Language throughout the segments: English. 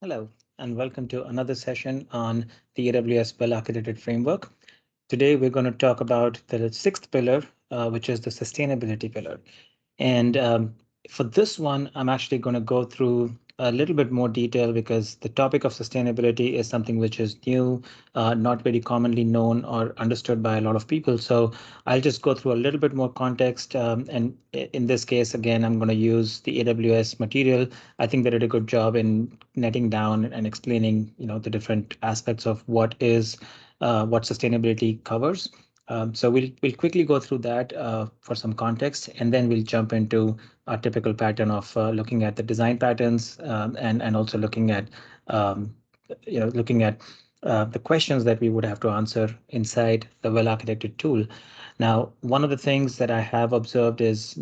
Hello, and welcome to another session on the AWS well-architected framework. Today, we're going to talk about the sixth pillar, which is the sustainability pillar. And for this one, I'm actually going to go through a little bit more detail because the topic of sustainability is something which is new, not very commonly known or understood by a lot of people. So I'll just go through a little bit more context. And in this case, again, I'm going to use the AWS material. I think they did a good job in netting down and explaining, the different aspects of what sustainability covers. So we'll quickly go through that for some context, and then we'll jump into our typical pattern of looking at the design patterns and also um, looking at the questions that we would have to answer inside the well-architected tool. Now, one of the things that I have observed is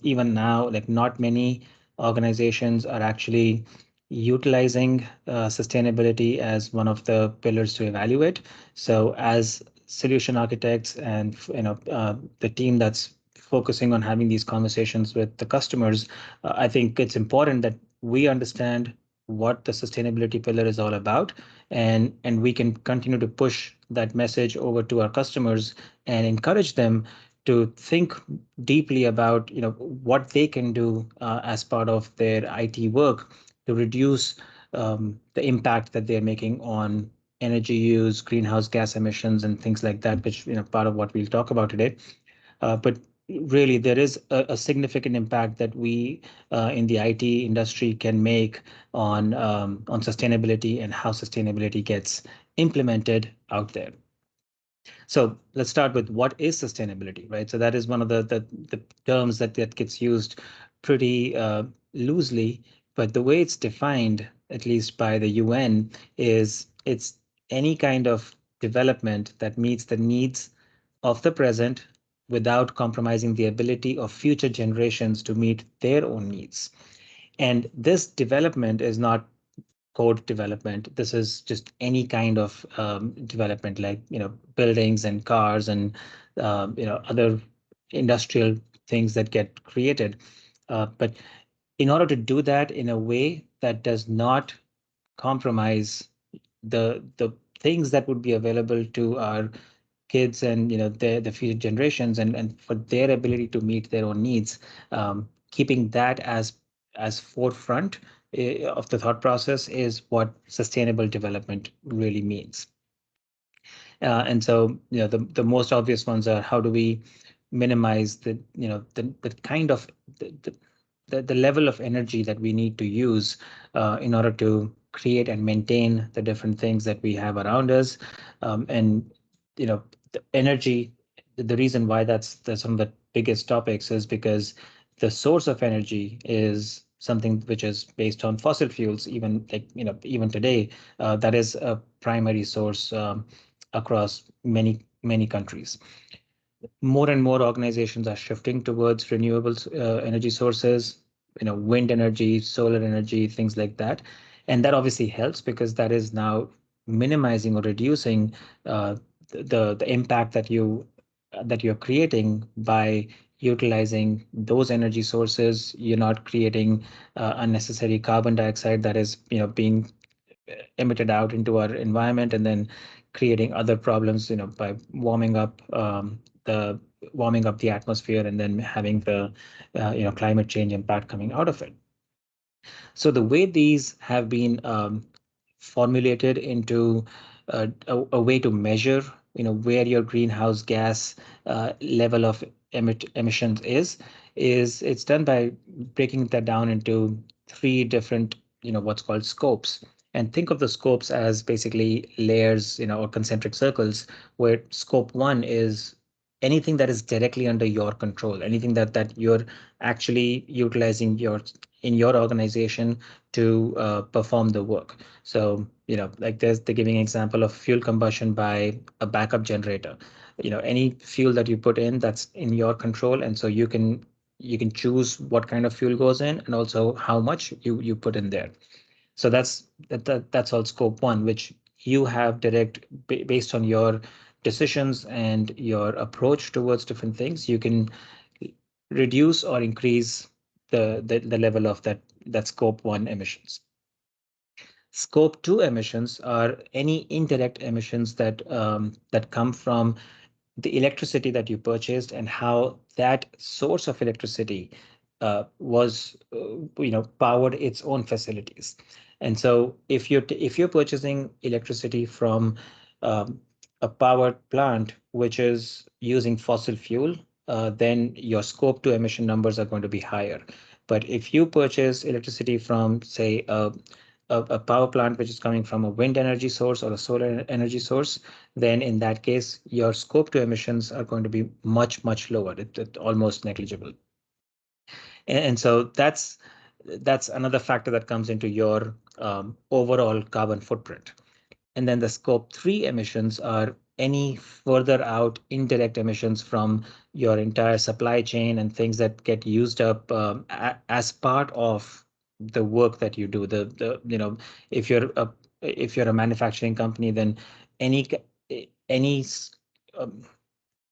even now, like not many organizations are actually utilizing sustainability as one of the pillars to evaluate. So as solution architects and the team that's focusing on having these conversations with the customers, I think it's important that we understand what the sustainability pillar is all about, and we can continue to push that message over to our customers and encourage them to think deeply about what they can do as part of their IT work to reduce the impact that they're making on energy use, greenhouse gas emissions, and things like that, which part of what we'll talk about today. But really, there is a significant impact that we in the IT industry can make on sustainability and how sustainability gets implemented out there. So let's start with what is sustainability, right? So that is one of the terms that gets used pretty loosely, but the way it's defined, at least by the UN, is it's any kind of development that meets the needs of the present without compromising the ability of future generations to meet their own needs. And this development is not code development. This is just any kind of development, like buildings and cars and other industrial things that get created. But in order to do that in a way that does not compromise the things that would be available to our kids and the future generations, and for their ability to meet their own needs, keeping that as forefront of the thought process is what sustainable development really means. And so the most obvious ones are, how do we minimize the kind of the level of energy that we need to use in order to create and maintain the different things that we have around us. And the energy, the reason why that's one of the biggest topics is because the source of energy is something which is based on fossil fuels. Even like even today, that is a primary source across many countries. More and more organizations are shifting towards renewable energy sources, wind energy, solar energy, things like that. And that obviously helps because that is now minimizing or reducing the impact that you're creating by utilizing those energy sources. You're not creating unnecessary carbon dioxide that is being emitted out into our environment and then creating other problems, by the warming up the atmosphere and then having the climate change impact coming out of it. So the way these have been formulated into a way to measure, where your greenhouse gas level of emissions is it's done by breaking that down into three different, what's called scopes. And think of the scopes as basically layers, or concentric circles, where scope one is anything that is directly under your control, anything that you're actually utilizing in your organization to perform the work. So, like they're giving an example of fuel combustion by a backup generator. Any fuel that you put in, that's in your control, and so you can choose what kind of fuel goes in and also how much you put in there. So that's all scope one, which you have based on your decisions and your approach towards different things. You can reduce or increase the level of that scope one emissions. Scope 2 emissions are any indirect emissions that come from the electricity that you purchased and how that source of electricity was powered its own facilities. And so if you're purchasing electricity from um, a power plant which is using fossil fuel, then your scope 2 emission numbers are going to be higher. But if you purchase electricity from, say, a power plant which is coming from a wind energy source or a solar energy source, then in that case, your scope 2 emissions are going to be much, much lower, almost negligible. And so that's another factor that comes into your overall carbon footprint. And then the scope 3 emissions are any further out indirect emissions from your entire supply chain and things that get used up as part of the work that you do. If you're a if you're a manufacturing company, then any any um,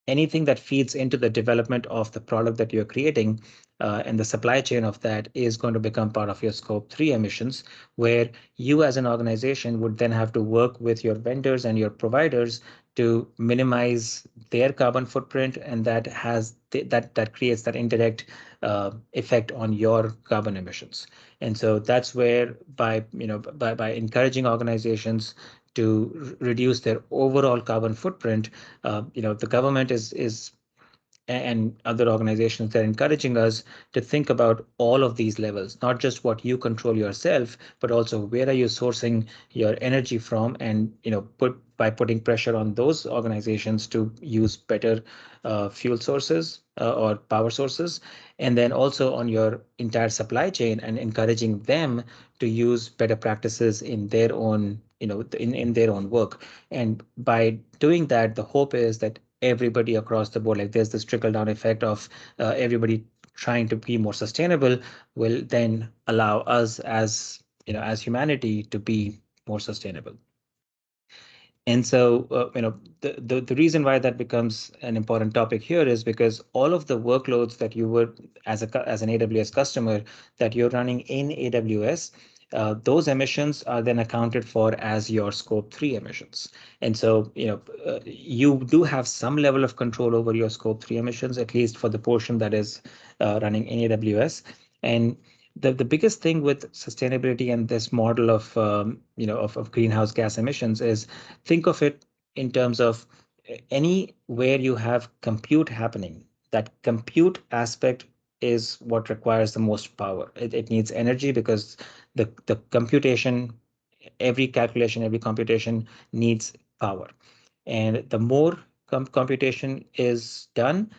anything that feeds into the development of the product that you're creating and the supply chain of that is going to become part of your scope 3 emissions, where you as an organization would then have to work with your vendors and your providers to minimize their carbon footprint, and that creates that indirect effect on your carbon emissions. And so that's where by encouraging organizations to reduce their overall carbon footprint, the government is and other organizations, they're encouraging us to think about all of these levels, not just what you control yourself, but also where are you sourcing your energy from, and putting pressure on those organizations to use better fuel sources or power sources, and then also on your entire supply chain and encouraging them to use better practices in their own in their own work. And by doing that, the hope is that everybody across the board, like there's this trickle down effect of everybody trying to be more sustainable, will then allow us as humanity to be more sustainable. And so, the reason why that becomes an important topic here is because all of the workloads that you would, as an AWS customer, that you're running in AWS, those emissions are then accounted for as your scope 3 emissions. And so, you do have some level of control over your scope 3 emissions, at least for the portion that is running in AWS. And the biggest thing with sustainability and this model of of greenhouse gas emissions is, think of it in terms of anywhere you have compute happening. That compute aspect is what requires the most power. It needs energy because the computation, every calculation, every computation needs power. And the more computation is done,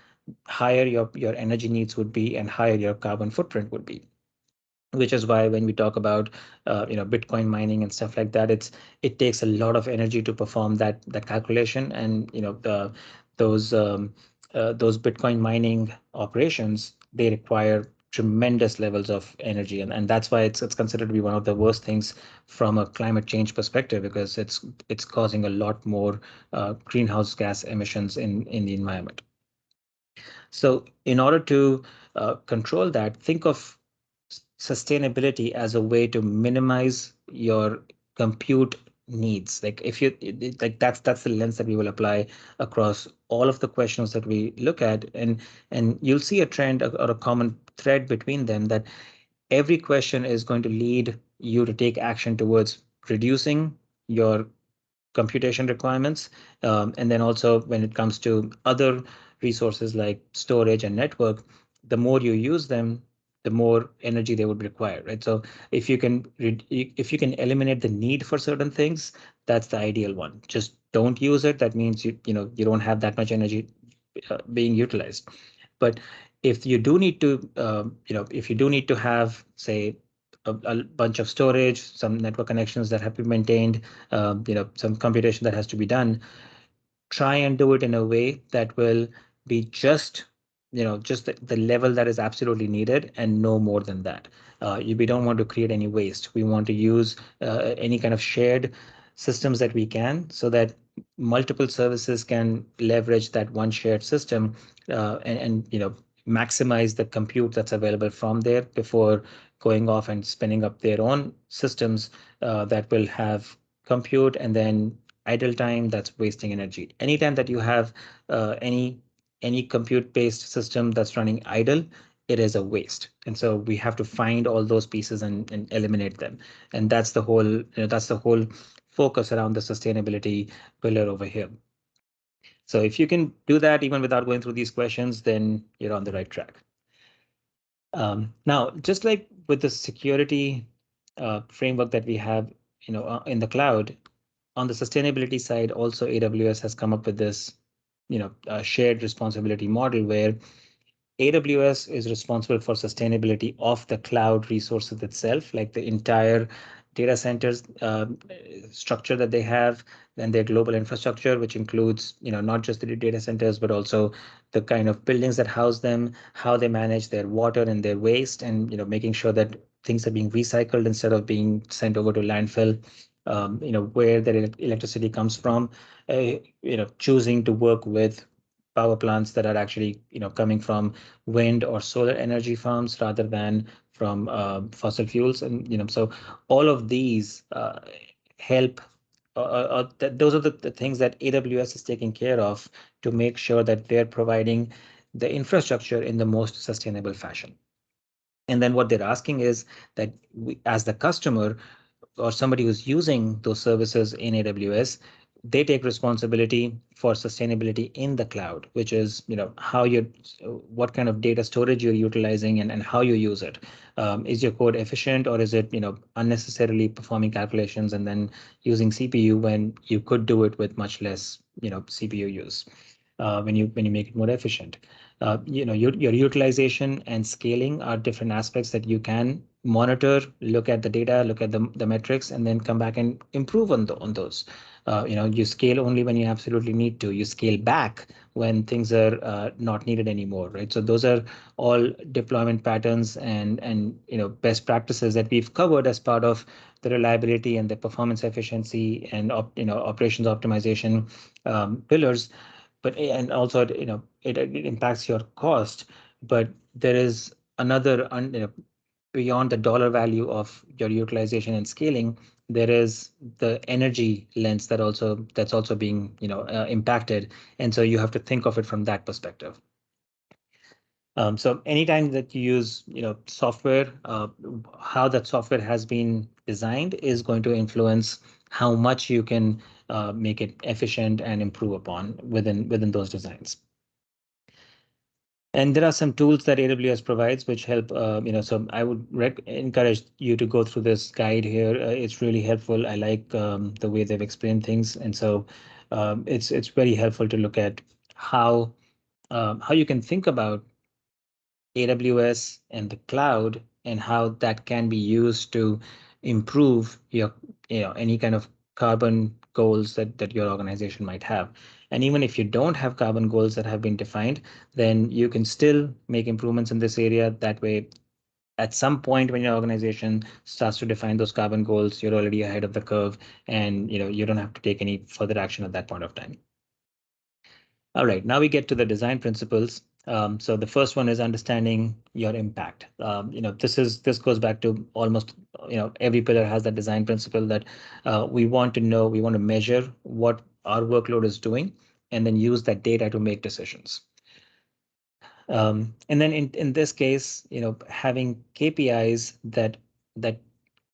higher your energy needs would be and higher your carbon footprint would be. Which is why when we talk about Bitcoin mining and stuff like that, it takes a lot of energy to perform that calculation. And those Bitcoin mining operations, they require tremendous levels of energy, and that's why it's considered to be one of the worst things from a climate change perspective, because it's causing a lot more greenhouse gas emissions in the environment. So in order to control that, think of sustainability as a way to minimize your compute needs. Like if you like that's the lens that we will apply across all of the questions that we look at, and you'll see a trend or a common thread between them, that every question is going to lead you to take action towards reducing your computation requirements. And then also when it comes to other resources like storage and network, the more you use them, the more energy they would require, right? So if you can eliminate the need for certain things, that's the ideal one. Just don't use it. That means you don't have that much energy being utilized. But if you do need to, if you do need to have, say, a bunch of storage, some network connections that have to be maintained, some computation that has to be done, try and do it in a way that will be just the level that is absolutely needed and no more than that. We don't want to create any waste. We want to use any kind of shared systems that we can, so that multiple services can leverage that one shared system, and maximize the compute that's available from there before going off and spinning up their own systems that will have compute and then idle time that's wasting energy. Anytime that you have any compute-based system that's running idle, it is a waste. And so we have to find all those pieces and eliminate them. And that's the whole, that's the whole focus around the sustainability pillar over here. So if you can do that even without going through these questions, then you're on the right track. Now, just like with the security framework that we have, in the cloud, on the sustainability side, also AWS has come up with this, shared responsibility model where AWS is responsible for sustainability of the cloud resources itself, like the entire data centers structure that they have, and their global infrastructure, which includes, not just the data centers, but also the kind of buildings that house them, how they manage their water and their waste, and making sure that things are being recycled instead of being sent over to landfill. Where their electricity comes from, choosing to work with power plants that are actually coming from wind or solar energy farms rather than from fossil fuels, and so all of these help. Those are the things that AWS is taking care of to make sure that they're providing the infrastructure in the most sustainable fashion. And then what they're asking is that we, as the customer, or somebody who's using those services in AWS, they take responsibility for sustainability in the cloud, which is, how you, what kind of data storage you're utilizing and how you use it. Is your code efficient, or is it, unnecessarily performing calculations and then using CPU when you could do it with much less, CPU use? When you make it more efficient. Your utilization and scaling are different aspects that you can monitor, look at the data, look at the metrics, and then come back and improve on those. You scale only when you absolutely need to. You scale back when things are not needed anymore, right? So those are all deployment patterns and best practices that we've covered as part of the reliability and the performance efficiency and operations optimization pillars. But and also it impacts your cost, but there is another beyond the dollar value of your utilization and scaling, there is the energy lens that's also being impacted, and so you have to think of it from that perspective. So anytime that you use software, how that software has been designed is going to influence how much you can make it efficient and improve upon within those designs. And there are some tools that AWS provides which help, so I would encourage you to go through this guide here. It's really helpful. I like the way they've explained things. And so it's very helpful to look at how you can think about AWS and the cloud and how that can be used to improve your, any kind of carbon goals that your organization might have. And even if you don't have carbon goals that have been defined, then you can still make improvements in this area. That way, at some point when your organization starts to define those carbon goals, you're already ahead of the curve, and you don't have to take any further action at that point of time. All right, now we get to the design principles. So the first one is understanding your impact. This goes back to almost every pillar has that design principle that we want to know, we want to measure what our workload is doing, and then use that data to make decisions. And then in this case, having KPIs that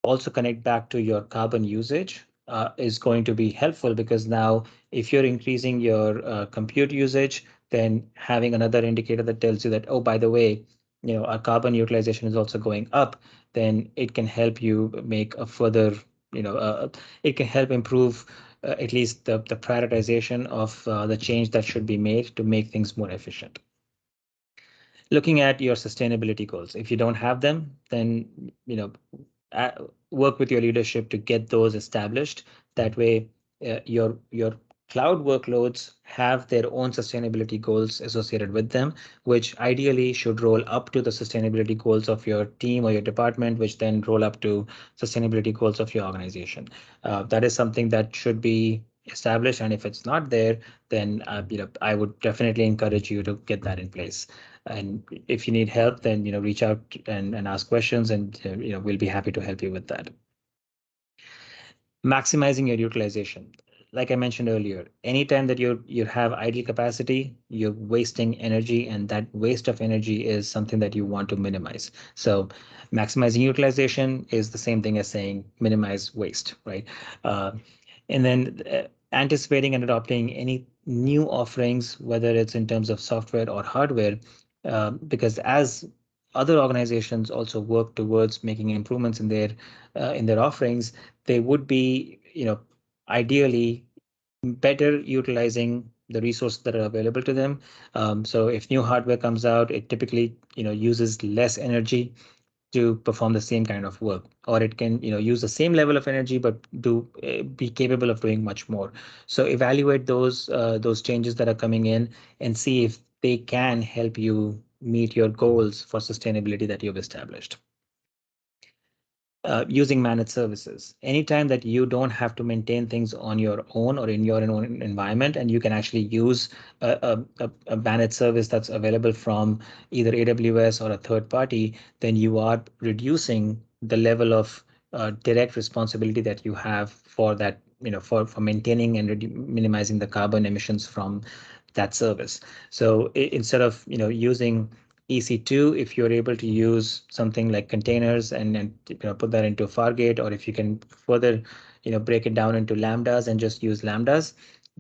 also connect back to your carbon usage is going to be helpful, because now if you're increasing your compute usage, then having another indicator that tells you that, oh, by the way, our carbon utilization is also going up, then it can help you make a further, it can help improve at least the prioritization of the change that should be made to make things more efficient. Looking at your sustainability goals. If you don't have them, then work with your leadership to get those established. That way, your cloud workloads have their own sustainability goals associated with them, which ideally should roll up to the sustainability goals of your team or your department, which then roll up to sustainability goals of your organization. That is something that should be established, and if it's not there, then I would definitely encourage you to get that in place. And if you need help, then reach out and ask questions, and we'll be happy to help you with that. Maximizing your utilization. Like I mentioned earlier, anytime that you have idle capacity, you're wasting energy, and that waste of energy is something that you want to minimize. So maximizing utilization is the same thing as saying minimize waste, right? Uh, and then anticipating and adopting any new offerings, whether it's in terms of software or hardware, because as other organizations also work towards making improvements in their offerings, they would be, ideally better utilizing the resources that are available to them. So if new hardware comes out, it typically, uses less energy to perform the same kind of work, or it can, use the same level of energy but do be capable of doing much more. So evaluate those changes that are coming in and see if they can help you meet your goals for sustainability that you've established. Using managed services. Anytime that you don't have to maintain things on your own or in your own environment, and you can actually use a managed service that's available from either AWS or a third party, then you are reducing the level of direct responsibility that you have for that, for maintaining and minimizing the carbon emissions from that service. So instead of, using EC2, if you're able to use something like containers and put that into Fargate, or if you can further break it down into lambdas and just use lambdas,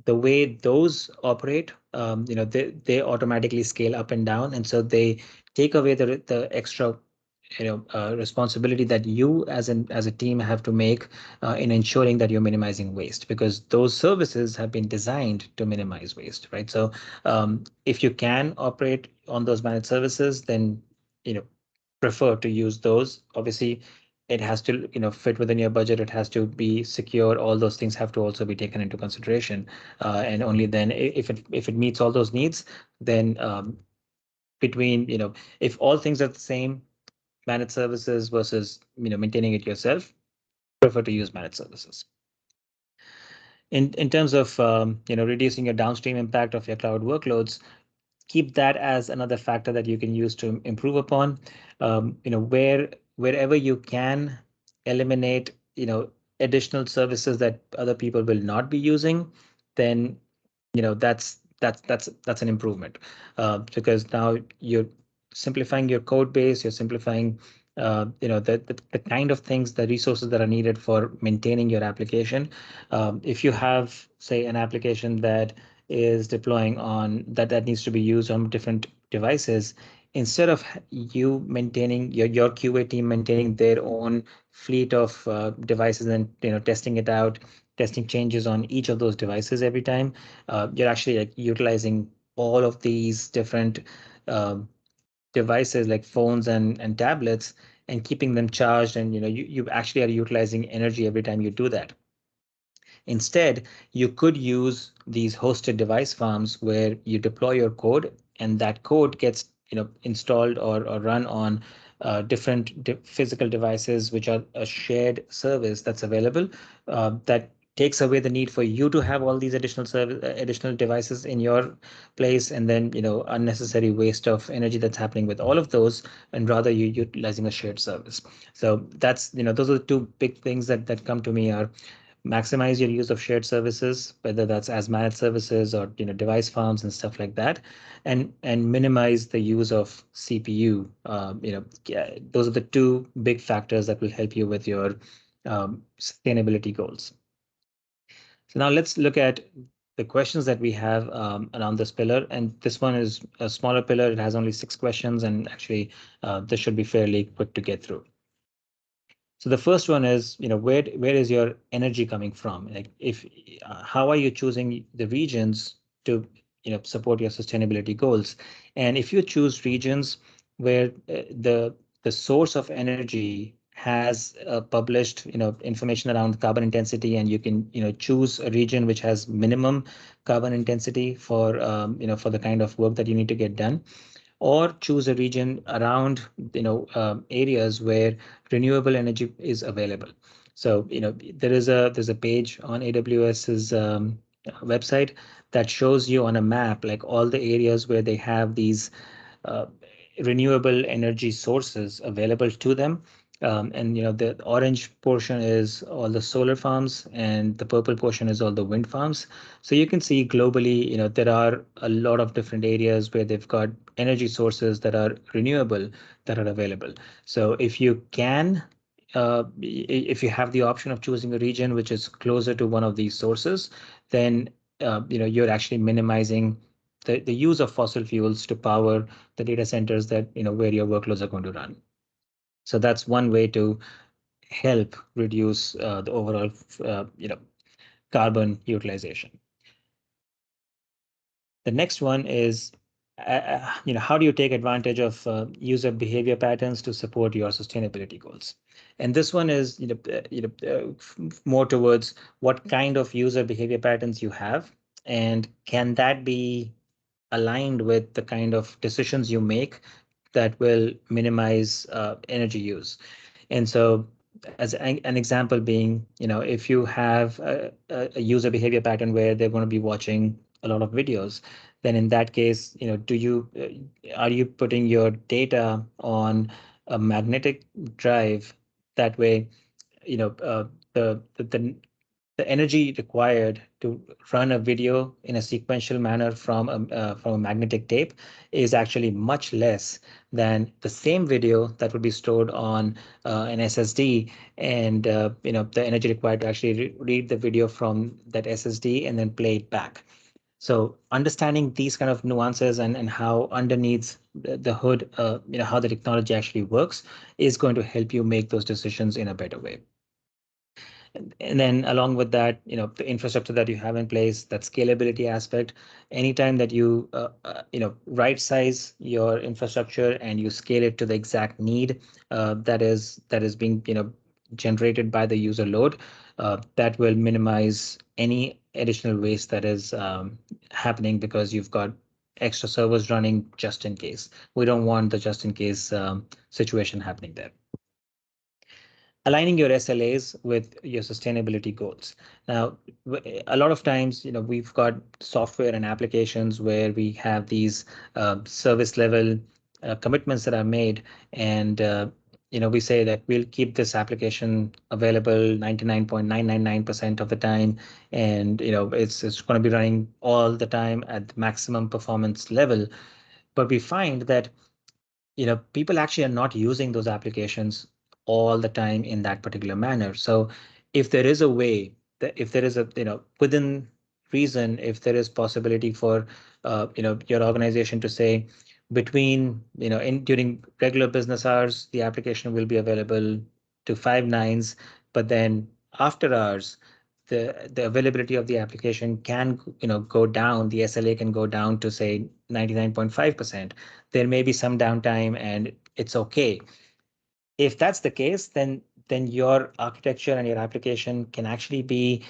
the way those operate, they automatically scale up and down, and so they take away the extra responsibility that you as a team have to make in ensuring that you're minimizing waste, because those services have been designed to minimize waste, right? So if you can operate on those managed services, then prefer to use those. Obviously, it has to fit within your budget. It has to be secure. All those things have to also be taken into consideration, and only then, if it meets all those needs, then between if all things are the same, managed services versus maintaining it yourself, prefer to use managed services. In terms of reducing your downstream impact of your cloud workloads, keep that as another factor that you can use to improve upon. Wherever you can eliminate additional services that other people will not be using, then that's an improvement, because now you're simplifying your code base, you're simplifying the kind of things, the resources that are needed for maintaining your application. If you have, say, an application that is deploying on that needs to be used on different devices, instead of you maintaining your QA team maintaining their own fleet of devices and testing it out, testing changes on each of those devices every time, you're actually like utilizing all of these different um, devices like phones and tablets, and keeping them charged, and you actually are utilizing energy every time you do that. Instead, you could use these hosted device farms where you deploy your code, and that code gets installed or run on different physical devices, which are a shared service that's available, that takes away the need for you to have all these additional devices in your place, and then unnecessary waste of energy that's happening with all of those, and rather you utilizing a shared service. So that's those are the two big things that come to me are maximize your use of shared services, whether that's as managed services or device farms and stuff like that, and minimize the use of CPU. Yeah, those are the two big factors that will help you with your sustainability goals. So now let's look at the questions that we have around this pillar. And this one is a smaller pillar. It has only 6 questions, and actually this should be fairly quick to get through. So the first one is, where is your energy coming from? Like, if how are you choosing the regions to support your sustainability goals? And if you choose regions where the source of energy has published information around carbon intensity, and you can choose a region which has minimum carbon intensity for for the kind of work that you need to get done, or choose a region around areas where renewable energy is available. So there's a page on AWS's website that shows you on a map like all the areas where they have these uh, renewable energy sources available to them. And the orange portion is all the solar farms, and the purple portion is all the wind farms. So you can see globally, there are a lot of different areas where they've got energy sources that are renewable that are available. So if you can, if you have the option of choosing a region which is closer to one of these sources, then you're actually minimizing the use of fossil fuels to power the data centers that where your workloads are going to run. So that's one way to help reduce the overall carbon utilization. The next one is, how do you take advantage of user behavior patterns to support your sustainability goals? And this one is, more towards what kind of user behavior patterns you have, and can that be aligned with the kind of decisions you make that will minimize energy use. And so, as an example being, if you have a user behavior pattern where they're going to be watching a lot of videos, then in that case, are you putting your data on a magnetic drive? That way, the energy required to run a video in a sequential manner from a magnetic tape is actually much less than the same video that would be stored on an SSD, and the energy required to actually read the video from that SSD and then play it back. So understanding these kind of nuances and how underneath the hood, how the technology actually works is going to help you make those decisions in a better way. And then along with that, the infrastructure that you have in place, that scalability aspect, anytime that you, right size your infrastructure and you scale it to the exact need that is being, generated by the user load, that will minimize any additional waste that is happening because you've got extra servers running just in case. We don't want the just in case situation happening there. Aligning your SLAs with your sustainability goals. Now, a lot of times, we've got software and applications where we have these service level commitments that are made, and we say that we'll keep this application available 99.999% of the time, and it's going to be running all the time at the maximum performance level. But we find that people actually are not using those applications all the time in that particular manner. So if there is a way that if there is a, within reason, if there is possibility for, your organization to say between, in during regular business hours, the application will be available to 5 nines, but then after hours, the availability of the application can go down, the SLA can go down to say 99.5%. There may be some downtime and it's okay. If that's the case, then your architecture and your application can actually be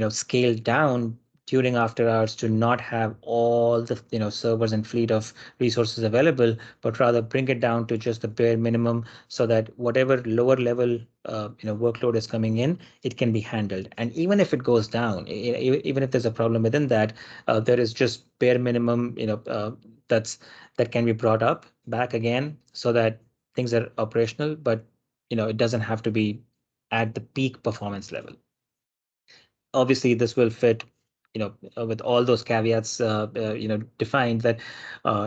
scaled down during after hours to not have all the servers and fleet of resources available, but rather bring it down to just the bare minimum so that whatever lower level workload is coming in, it can be handled. And even if it goes down, even if there's a problem within that, there is just bare minimum that's that can be brought up back again so that things are operational, but it doesn't have to be at the peak performance level. Obviously, this will fit, with all those caveats, defined that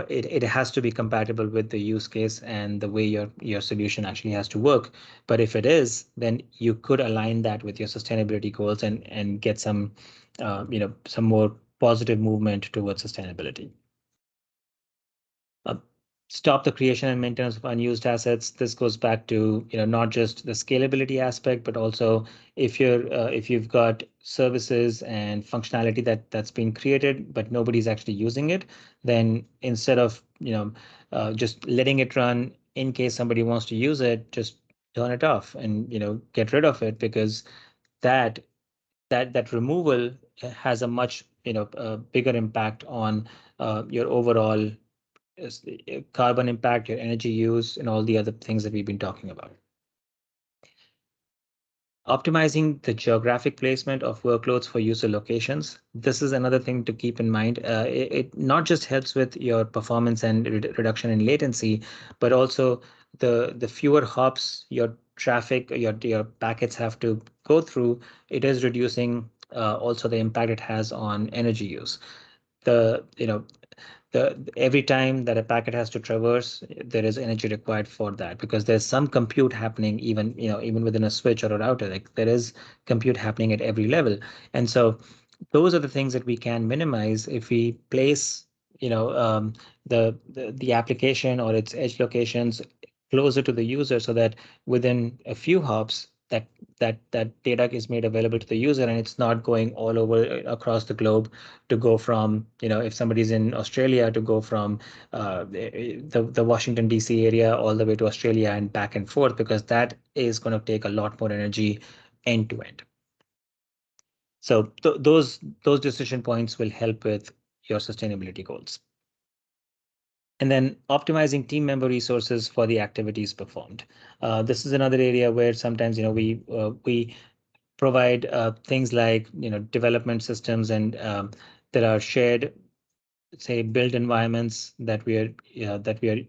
it has to be compatible with the use case and the way your solution actually has to work. But if it is, then you could align that with your sustainability goals and get some, some more positive movement towards sustainability. Uh, Stop the creation and maintenance of unused assets. This goes back to not just the scalability aspect, but also if you've got services and functionality that's been created, but nobody's actually using it, then instead of just letting it run in case somebody wants to use it, just turn it off and get rid of it, because that that removal has a much bigger impact on your overall carbon impact, your energy use, and all the other things that we've been talking about. Optimizing the geographic placement of workloads for user locations. This is another thing to keep in mind. It not just helps with your performance and reduction in latency, but also the fewer hops your traffic, your packets have to go through, it is reducing also the impact it has on energy use. The, you know, the every time that a packet has to traverse, there is energy required for that because there's some compute happening even, even within a switch or a router, like there is compute happening at every level. And so those are the things that we can minimize if we place, the application or its edge locations closer to the user so that within a few hops that data is made available to the user and it's not going all over across the globe to go from, if somebody's in Australia to go from the Washington, D.C. area all the way to Australia and back and forth, because that is going to take a lot more energy end to end. So those decision points will help with your sustainability goals. And then optimizing team member resources for the activities performed. This is another area where sometimes we provide things like development systems and there are shared, say, built environments that we are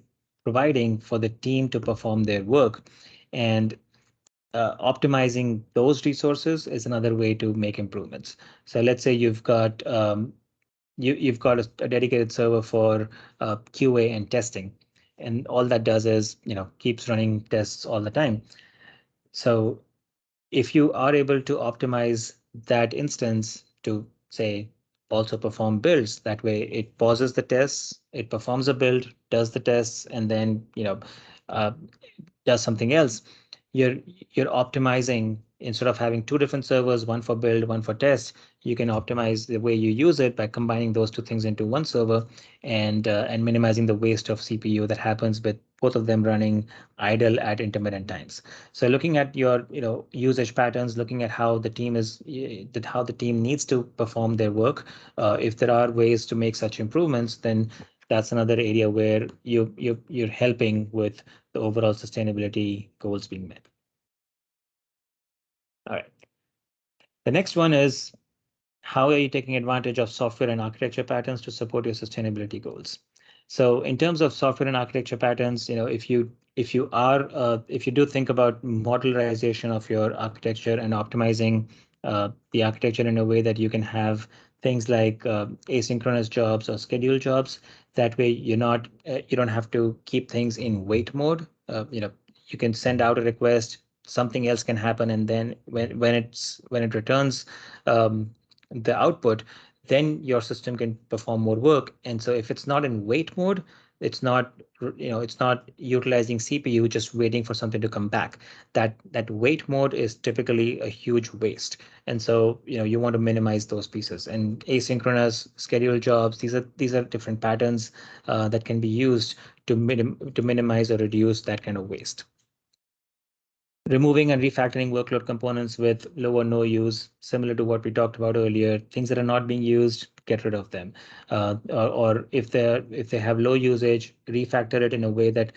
providing for the team to perform their work, and optimizing those resources is another way to make improvements. So let's say you've got you've got a dedicated server for QA and testing, and all that does is keeps running tests all the time. So if you are able to optimize that instance to, say, also perform builds, that way it pauses the tests, it performs a build, does the tests, and then uh, does something else. You're optimizing, instead of having two different servers, one for build, one for test, you can optimize the way you use it by combining those two things into one server and minimizing the waste of CPU that happens with both of them running idle at intermittent times. So looking at your usage patterns, looking at how the team is that how the team needs to perform their work. If there are ways to make such improvements, then that's another area where you're helping with the overall sustainability goals being met. All right. The next one is, how are you taking advantage of software and architecture patterns to support your sustainability goals? So in terms of software and architecture patterns, if you do think about modularization of your architecture and optimizing the architecture in a way that you can have things like asynchronous jobs or scheduled jobs. That way, you don't have to keep things in wait mode. You can send out a request, something else can happen, and then when it returns the output, then your system can perform more work. And so if it's not in wait mode, it's not utilizing CPU, just waiting for something to come back. That wait mode is typically a huge waste. And so you want to minimize those pieces. And asynchronous scheduled jobs, these are different patterns that can be used to minimize or reduce that kind of waste. Removing and refactoring workload components with low or no use, similar to what we talked about earlier. Things that are not being used, get rid of them. Or if they have low usage, refactor it in a way that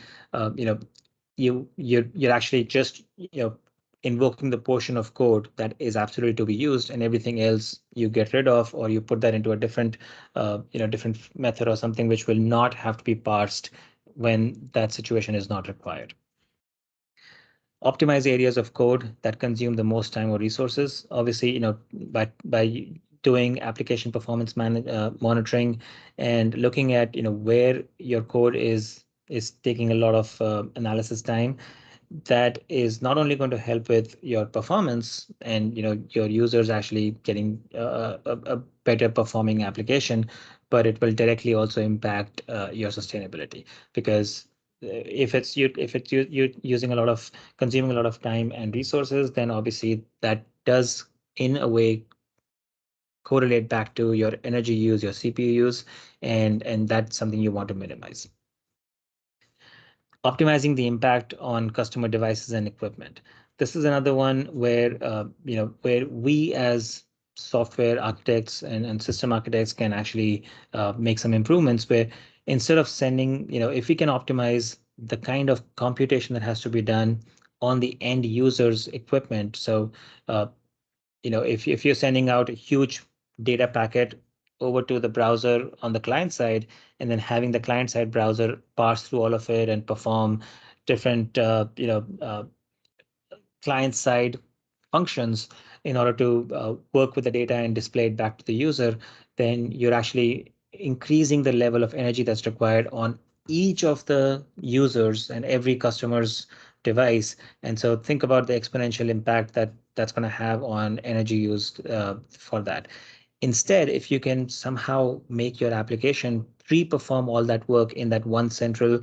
you're actually just invoking the portion of code that is absolutely to be used, and everything else you get rid of, or you put that into a different different method or something which will not have to be parsed when that situation is not required. Optimize areas of code that consume the most time or resources. Obviously, by doing application performance monitoring and looking at where your code is taking a lot of analysis time, that is not only going to help with your performance and your users actually getting a better performing application, but it will directly also impact your sustainability, because if it's you using a lot of consuming a lot of time and resources, then obviously that does in a way correlate back to your energy use, your CPU use, and that's something you want to minimize. Optimizing the impact on customer devices and equipment. This is another one where where we as software architects and system architects can actually make some improvements, where instead of sending, if we can optimize the kind of computation that has to be done on the end user's equipment. So, if you're sending out a huge data packet over to the browser on the client side, and then having the client side browser parse through all of it and perform different, client side functions in order to work with the data and display it back to the user, then you're actually increasing the level of energy that's required on each of the users and every customer's device. And so think about the exponential impact that that's going to have on energy used for that. Instead, if you can somehow make your application pre-perform all that work in that one central,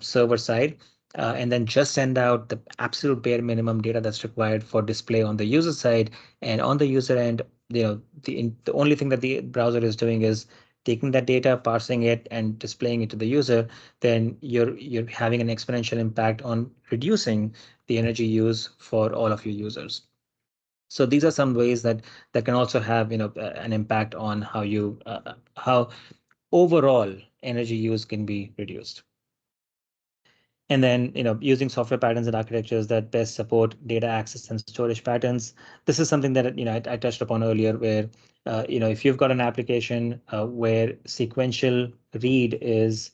server side, and then just send out the absolute bare minimum data that's required for display on the user side, and on the user end, the only thing that the browser is doing is taking that data, parsing it, and displaying it to the user, then you're having an exponential impact on reducing the energy use for all of your users. So these are some ways that can also have an impact on how overall energy use can be reduced. And then, using software patterns and architectures that best support data access and storage patterns. This is something that, I touched upon earlier, where, if you've got an application where sequential read is,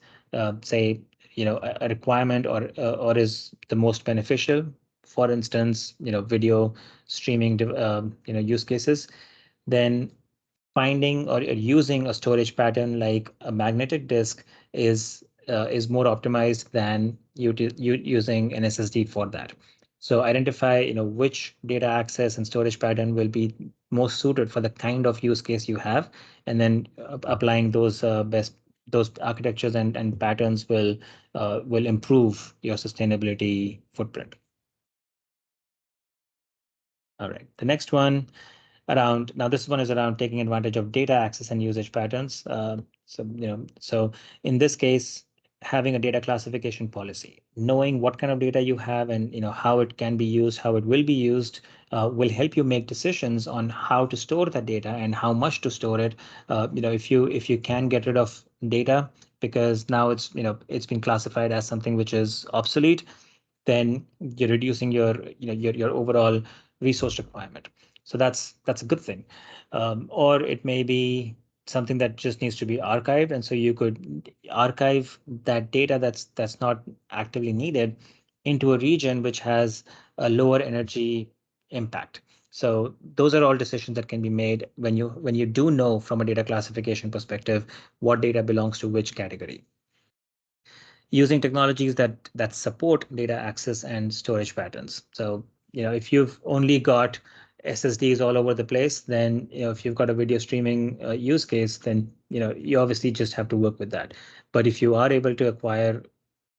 say, a requirement or is the most beneficial, for instance, video streaming, use cases, then finding or using a storage pattern like a magnetic disk is more optimized than using an SSD for that. So identify which data access and storage pattern will be most suited for the kind of use case you have, and then applying those architectures and patterns will improve your sustainability footprint. All right, the next one around now this one is around taking advantage of data access and usage patterns. So in this case, having a data classification policy, knowing what kind of data you have and how it can be used, how it will be used, will help you make decisions on how to store that data and how much to store it. If you can get rid of data because now it's been classified as something which is obsolete, then you're reducing your overall resource requirement. So that's a good thing. Or it may be something that just needs to be archived, and so you could archive that data that's not actively needed into a region which has a lower energy impact. So those are all decisions that can be made when you do know from a data classification perspective what data belongs to which category, using technologies that support data access and storage patterns. So, if you've only got SSDs all over the place, then if you've got a video streaming use case, then you obviously just have to work with that. But if you are able to acquire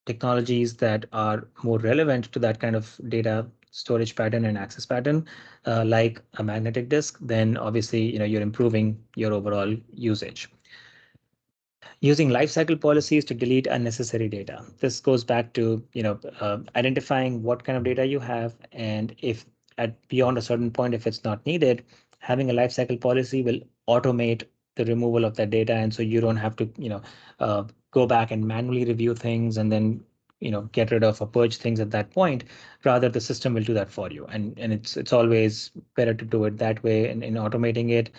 technologies that are more relevant to that kind of data storage pattern and access pattern, like a magnetic disk, then obviously you're improving your overall usage. Using lifecycle policies to delete unnecessary data. This goes back to identifying what kind of data you have, and if at beyond a certain point, if it's not needed, having a lifecycle policy will automate the removal of that data, and so you don't have to go back and manually review things and then get rid of or purge things at that point. Rather, the system will do that for you, and it's always better to do it that way. And in automating it,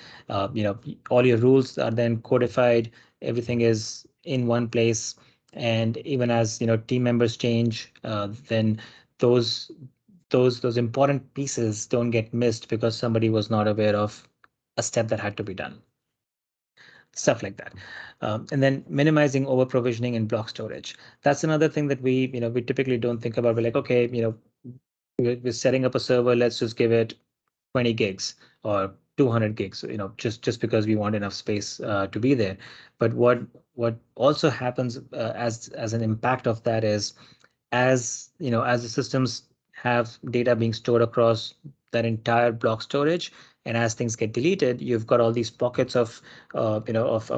all your rules are then codified, everything is in one place, and even as team members change, then those those important pieces don't get missed because somebody was not aware of a step that had to be done, stuff like that. And then minimizing over provisioning in block storage. That's another thing that we typically don't think about. We're like, okay, we're setting up a server, let's just give it 20 gigs or 200 gigs, just because we want enough space to be there. But what also happens as an impact of that is, as the systems have data being stored across that entire block storage, and as things get deleted, you've got all these pockets of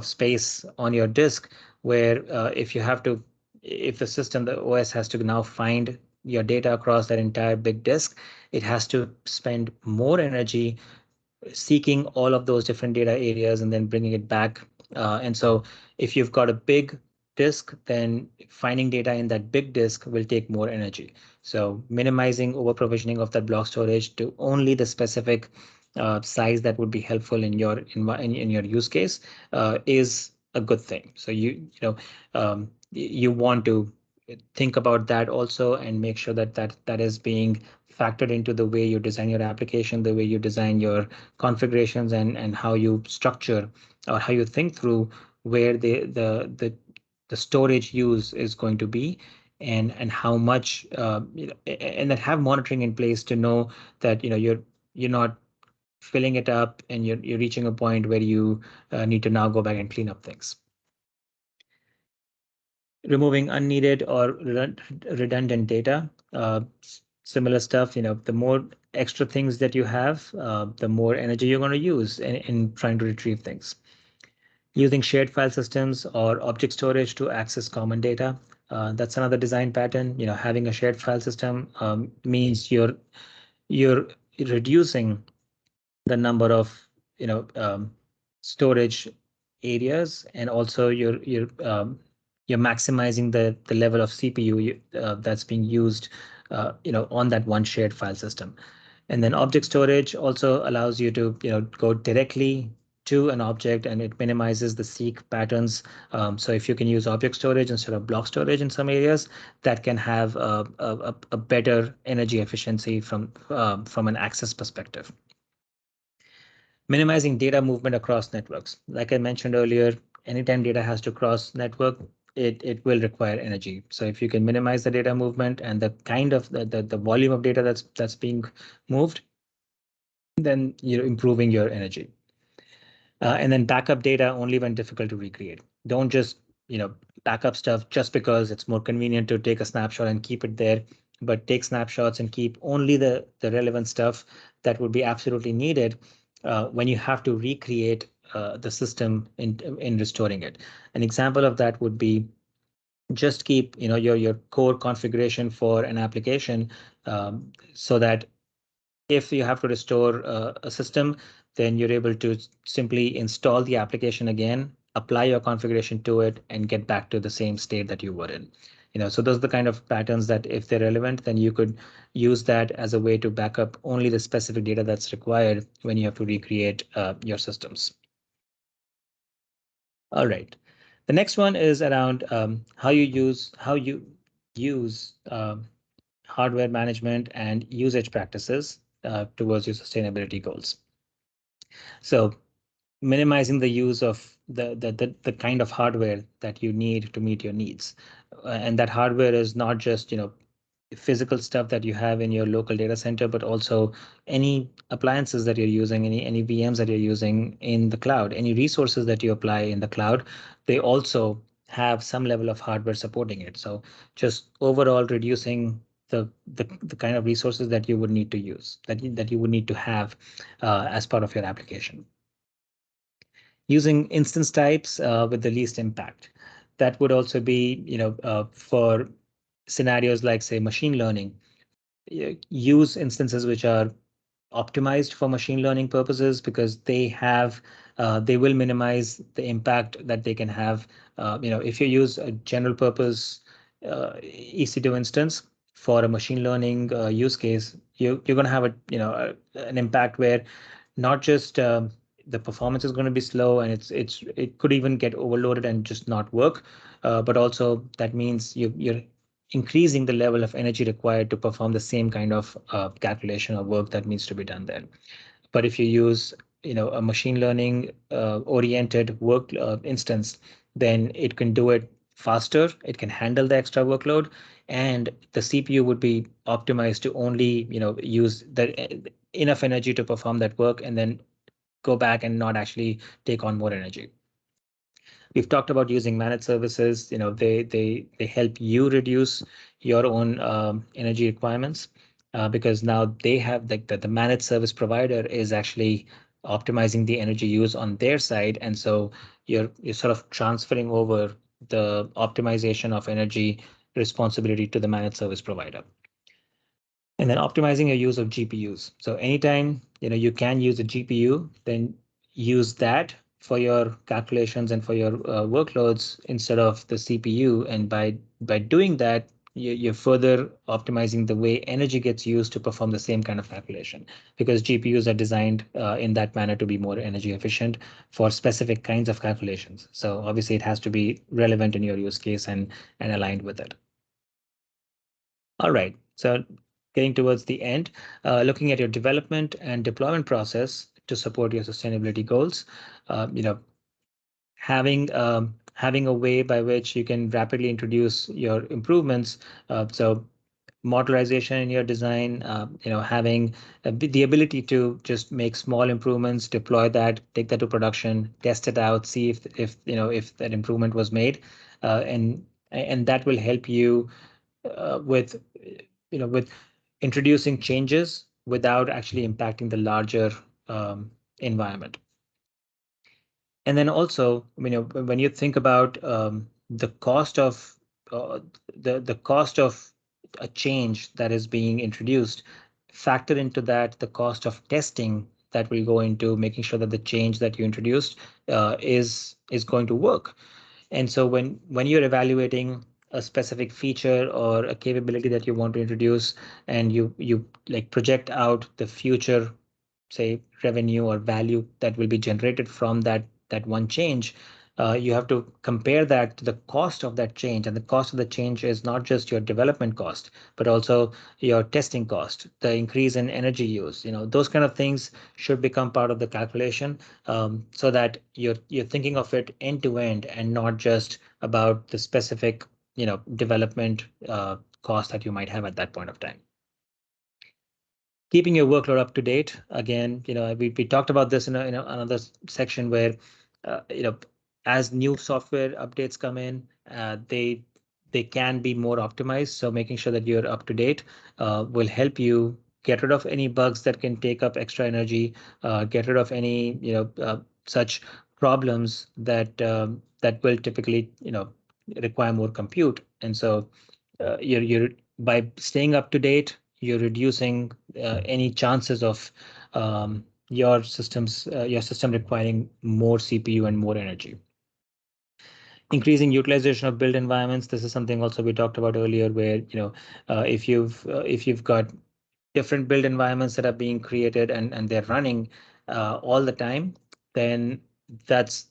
space on your disk where if the system, the OS, has to now find your data across that entire big disk, it has to spend more energy seeking all of those different data areas and then bringing it back. And so if you've got a big disk, then finding data in that big disk will take more energy. So minimizing over provisioning of that block storage to only the specific size that would be helpful in your in your use case is a good thing. So you want to think about that also and make sure that that is being factored into the way you design your application, the way you design your configurations, and how you structure or how you think through where the storage use is going to be, and how much and then have monitoring in place to know that you're not filling it up and you're reaching a point where you need to now go back and clean up things. Removing unneeded or redundant data. Similar stuff, the more extra things that you have, the more energy you're going to use in trying to retrieve things. Using shared file systems or object storage to access common data. That's another design pattern. Having a shared file system means you're reducing the number of storage areas, and also you're maximizing the level of CPU that's being used on that one shared file system. And then object storage also allows you to go directly to an object, and it minimizes the seek patterns. So if you can use object storage instead of block storage in some areas, that can have a better energy efficiency from an access perspective. Minimizing data movement across networks. Like I mentioned earlier, anytime data has to cross network, it will require energy. So if you can minimize the data movement and the kind of the volume of data that's being moved, then you're improving your energy. And then backup data only when difficult to recreate. Don't just back up stuff just because it's more convenient to take a snapshot and keep it there, but take snapshots and keep only the relevant stuff that would be absolutely needed when you have to recreate the system in restoring it. An example of that would be just keep your core configuration for an application, so that if you have to restore a system, then you're able to simply install the application again, apply your configuration to it, and get back to the same state that you were in. So those are the kind of patterns that if they're relevant, then you could use that as a way to back up only the specific data that's required when you have to recreate your systems. All right. The next one is around how you use hardware management and usage practices towards your sustainability goals. So minimizing the use of the kind of hardware that you need to meet your needs. And that hardware is not just, physical stuff that you have in your local data center, but also any appliances that you're using, any VMs that you're using in the cloud, any resources that you apply in the cloud, they also have some level of hardware supporting it. So just overall reducing the kind of resources that you would need to use, that you would need to have as part of your application. Using instance types with the least impact. That would also be, for scenarios like, say, machine learning. Use instances which are optimized for machine learning purposes, because they will minimize the impact that they can have. If you use a general purpose EC2 instance for a machine learning use case, you're going to have an impact where not just the performance is going to be slow, and it could even get overloaded and just not work, but also that means you're increasing the level of energy required to perform the same kind of calculation or work that needs to be done there. But if you use a machine learning oriented work instance, then it can do it faster, it can handle the extra workload, and the CPU would be optimized to only use enough energy to perform that work, and then go back and not actually take on more energy. We've talked about using managed services. They help you reduce your own energy requirements, because now they have the managed service provider is actually optimizing the energy use on their side, and so you're sort of transferring over the optimization of energy responsibility to the managed service provider. And then optimizing your use of GPUs. So anytime you can use a GPU, then use that for your calculations and for your workloads instead of the CPU. And by doing that, you're further optimizing the way energy gets used to perform the same kind of calculation, because GPUs are designed in that manner to be more energy efficient for specific kinds of calculations. So obviously it has to be relevant in your use case and aligned with it. All right, so getting towards the end, looking at your development and deployment process to support your sustainability goals, having a way by which you can rapidly introduce your improvements. So modularization in your design, having the ability to just make small improvements, deploy that, take that to production, test it out, see if that improvement was made, and that will help you with introducing changes without actually impacting the larger environment. And then also, when you think about the cost of uh, the cost of a change that is being introduced, factor into that the cost of testing that will go into making sure that the change that you introduced is going to work. And so when you're evaluating a specific feature or a capability that you want to introduce, and you like project out the future, say, revenue or value that will be generated from that one change, you have to compare that to the cost of that change. And the cost of the change is not just your development cost, but also your testing cost, the increase in energy use. Those kind of things should become part of the calculation, so that you're thinking of it end to end and not just about the specific development cost that you might have at that point of time. Keeping your workload up to date. Again, we talked about this in another section where as new software updates come in, they can be more optimized. So making sure that you're up to date will help you get rid of any bugs that can take up extra energy, get rid of any such problems that will typically require more compute. And so you're by staying up to date, you're reducing any chances of your system requiring more CPU and more energy. Increasing utilization of built environments. This is something also we talked about earlier, where if you've got different build environments that are being created and they're running all the time, then that's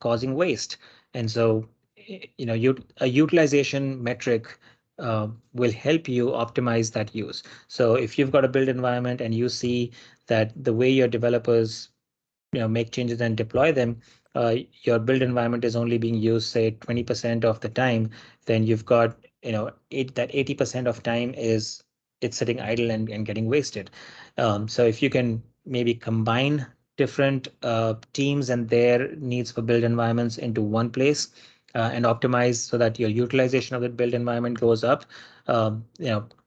causing waste. And so a utilization metric will help you optimize that use. So if you've got a build environment and you see that the way your developers make changes and deploy them, your build environment is only being used, say, 20% of the time, then you've got that 80% of time is it's sitting idle and getting wasted. So if you can maybe combine different teams and their needs for build environments into one place, and optimize so that your utilization of the build environment goes up,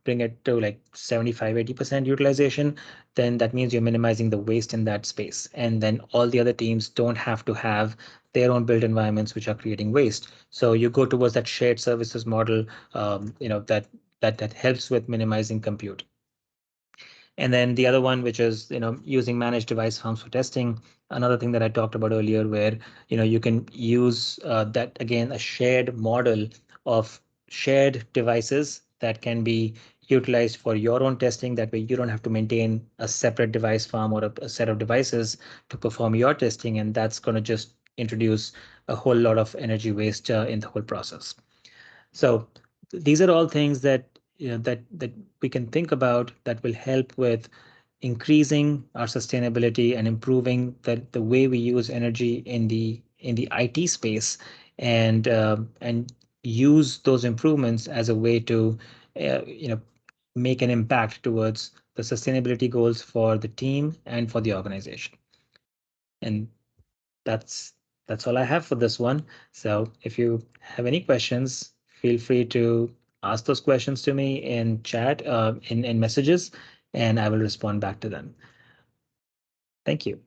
bring it to like 75-80% utilization, then that means you're minimizing the waste in that space. And then all the other teams don't have to have their own built environments which are creating waste. So you go towards that shared services model, that helps with minimizing compute. And then the other one, which is using managed device farms for testing, another thing that I talked about earlier, where you can use that, again, a shared model of shared devices that can be utilized for your own testing. That way you don't have to maintain a separate device farm or a set of devices to perform your testing, and that's going to just introduce a whole lot of energy waste in the whole process. So these are all things that that we can think about that will help with increasing our sustainability and improving the way we use energy in the IT space, and use those improvements as a way to make an impact towards the sustainability goals for the team and for the organization. And that's that's all I have for this one. So if you have any questions, feel free to ask those questions to me in chat, in messages, and I will respond back to them. Thank you.